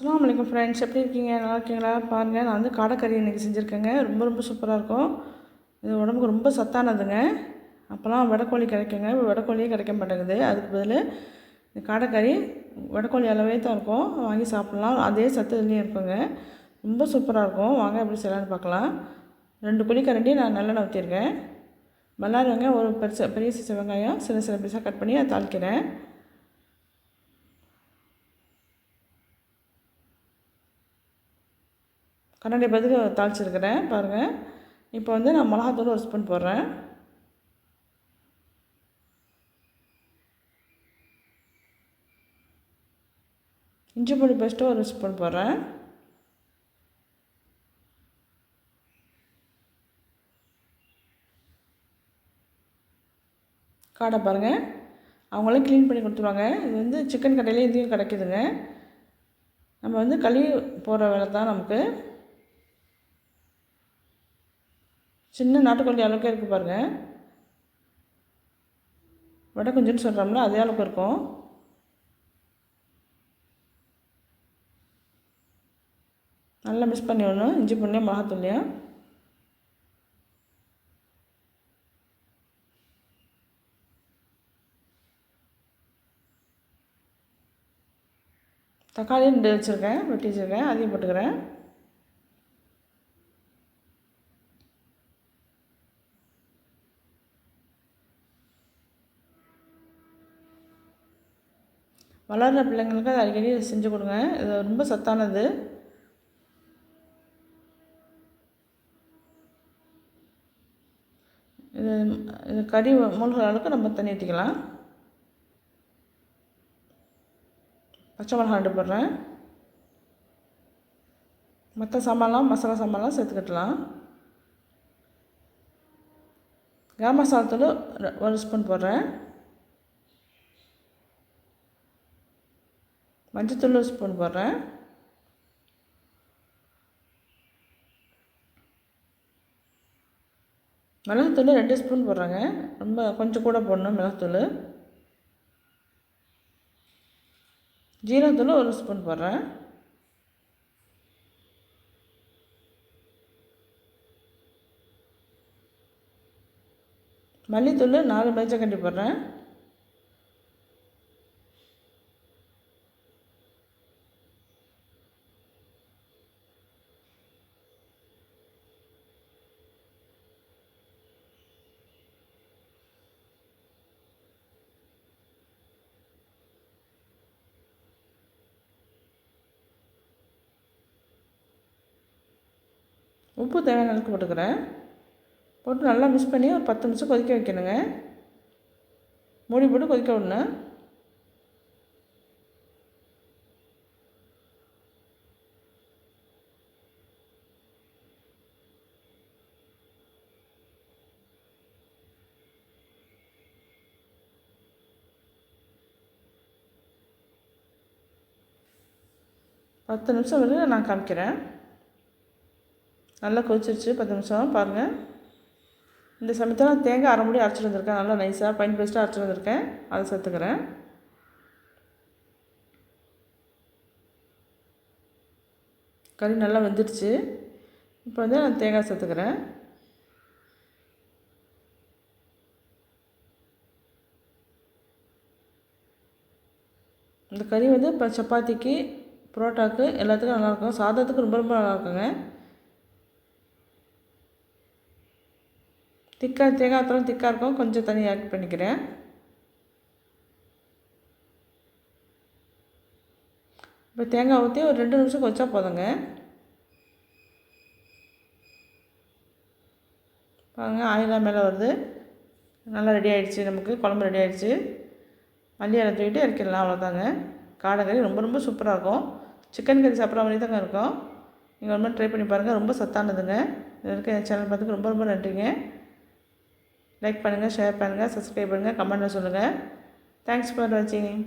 அஸ்ஸலாமு அலைக்கும் ஃப்ரெண்ட்ஸ், எப்படி இருக்கீங்க? நல்லா இருக்கீங்களா? பாருங்கள், நான் வந்து காடைக்கறி இன்றைக்கி செஞ்சுருக்கேங்க. ரொம்ப ரொம்ப சூப்பராக இருக்கும். இது உடம்புக்கு ரொம்ப சத்தானதுங்க. அப்போலாம் வெடைக்கோழி கிடைக்குங்க, இப்போ வெடைக்கோழியே கிடைக்க மாட்டேங்குது. அதுக்கு பதில் இந்த காடைக்கறி வெடைக்கோழி அளவே தான் இருக்கும், வாங்கி சாப்பிட்லாம். அதே சத்து இதுலேயும் இருக்குங்க. ரொம்ப சூப்பராக இருக்கும். வாங்க எப்படி செய்யலான்னு பார்க்கலாம். 2 குழிக்கரண்டி நான் நல்லெண்ணெய் ஊற்றிருக்கேன். பல்லாரி வெங்காயம், ஒரு பெரிய சைஸ் வெங்காயம் சின்ன சின்ன பீஸாக கட் பண்ணி அதை தாளிக்கிறேன். கண்ணாடி பதில் தாளிச்சிருக்கிறேன் பாருங்கள். இப்போ வந்து நான் மிளகாத்தூள் 1 ஸ்பூன் போடுறேன். இஞ்சி பூண்டு பேஸ்ட்டு 1 ஸ்பூன் போடுறேன். காடை பாருங்கள், அவங்களே க்ளீன் பண்ணி கொடுத்துருவாங்க. இது வந்து சிக்கன் கடையிலே இதையும் கிடைக்குதுங்க. நம்ம வந்து கழுவி போடுற வேலை தான் நமக்கு. சின்ன நாட்டுக்கோழி அளவுக்கு இருக்குது பாருங்கள். வடை குஞ்சுன்னு சொல்கிறோம்ல, அதே அளவுக்கு இருக்கும். நல்லா மிக்ஸ் பண்ணி விடணும், இஞ்சி பூண்டையும் மிளகாத்தூள்லையும். தக்காளி 2 வச்சுருக்கேன், வெட்டி வச்சுருக்கேன், அதையும் போட்டுக்கிறேன். வளர்கிற பிள்ளைங்களுக்கு அது அடிக்கடி செஞ்சு கொடுங்க. இது ரொம்ப சத்தானது. இது கறி மூழ்கிற அளவுக்கு நம்ம தண்ணி ஊற்றிக்கலாம். பச்சை மிளகா 2 போடுறேன். மற்ற மசாலா சாமான்லாம் சேர்த்துக்கிட்டலாம். கரம் மசாலா தூள் 1 ஸ்பூன் போடுறேன். மஞ்சத்தூள் 1 ஸ்பூன் போடுறேன். மிளகுத்தூள் 2 ஸ்பூன் போடுறேங்க. ரொம்ப கொஞ்சம் கூட போடணும் மிளகுத்தூள். ஜீரகத்தூள் 1 ஸ்பூன் போடுறேன். மல்லித்தூள் 4 மேஜைக்கண்டி போடுறேன். உப்பு தேவையான அளவுக்கு போட்டுக்கிறேன். போட்டு நல்லா மிக்ஸ் பண்ணி ஒரு 10 நிமிஷம் கொதிக்க வைக்கணுங்க. மூடி போட்டு கொதிக்க விடணும். பத்து நிமிஷம் வரைக்கும் நான் காமிக்கிறேன். நல்லா கொதிச்சிருச்சு 10 நிமிஷம் பாருங்கள். இந்த சமயத்தில் நான் தேங்காய் அரை மூடி அரைச்சிட்டு வந்திருக்கேன். நல்லா நைஸாக ஃபைன் பேஸ்ட்டாக அரைச்சிட்டு வந்திருக்கேன். அதை சேர்த்துக்கிறேன். கறி நல்லா வெந்துடுச்சு. இப்போ வந்து நான் தேங்காய் சேர்த்துக்கிறேன். இந்த கறி வந்து இப்போ சப்பாத்திக்கு, புரோட்டாவுக்கு எல்லாத்துக்கும் நல்லாயிருக்கும். சாதத்துக்கு ரொம்ப ரொம்ப நல்லாயிருக்குங்க. தேங்காய் அத்தரம் திக்காக இருக்கும். கொஞ்சம் தண்ணி ஆட் பண்ணிக்கிறேன். இப்போ தேங்காய் ஊற்றி ஒரு 2 நிமிஷம் கொதிச்சா போதுங்க. பாருங்கள், ஆயிலாம் மேலே வருது. நல்லா ரெடி ஆகிடுச்சு. நமக்கு குழம்பு ரெடி ஆகிடுச்சு. மல்லி இலை தூக்கிட்டு இறக்கிடலாம். அவ்வளோதாங்க. காடைக்கறி ரொம்ப ரொம்ப சூப்பராக இருக்கும். சிக்கன் கறி சாப்பிட்ற மாதிரி தாங்க இருக்கும். நீங்கள் ஒரு மாதிரி ட்ரை பண்ணி பாருங்கள். ரொம்ப சத்தானதுங்க. இது இருக்க என் சேனல் பார்த்துக்கு ரொம்ப ரொம்ப நன்றிங்க. லைக் பண்ணுங்கள், ஷேர் பண்ணுங்கள், சப்ஸ்கிரைப் பண்ணுங்கள், கமெண்ட்டில் சொல்லுங்கள். தேங்க்ஸ் ஃபார் வாட்சிங்.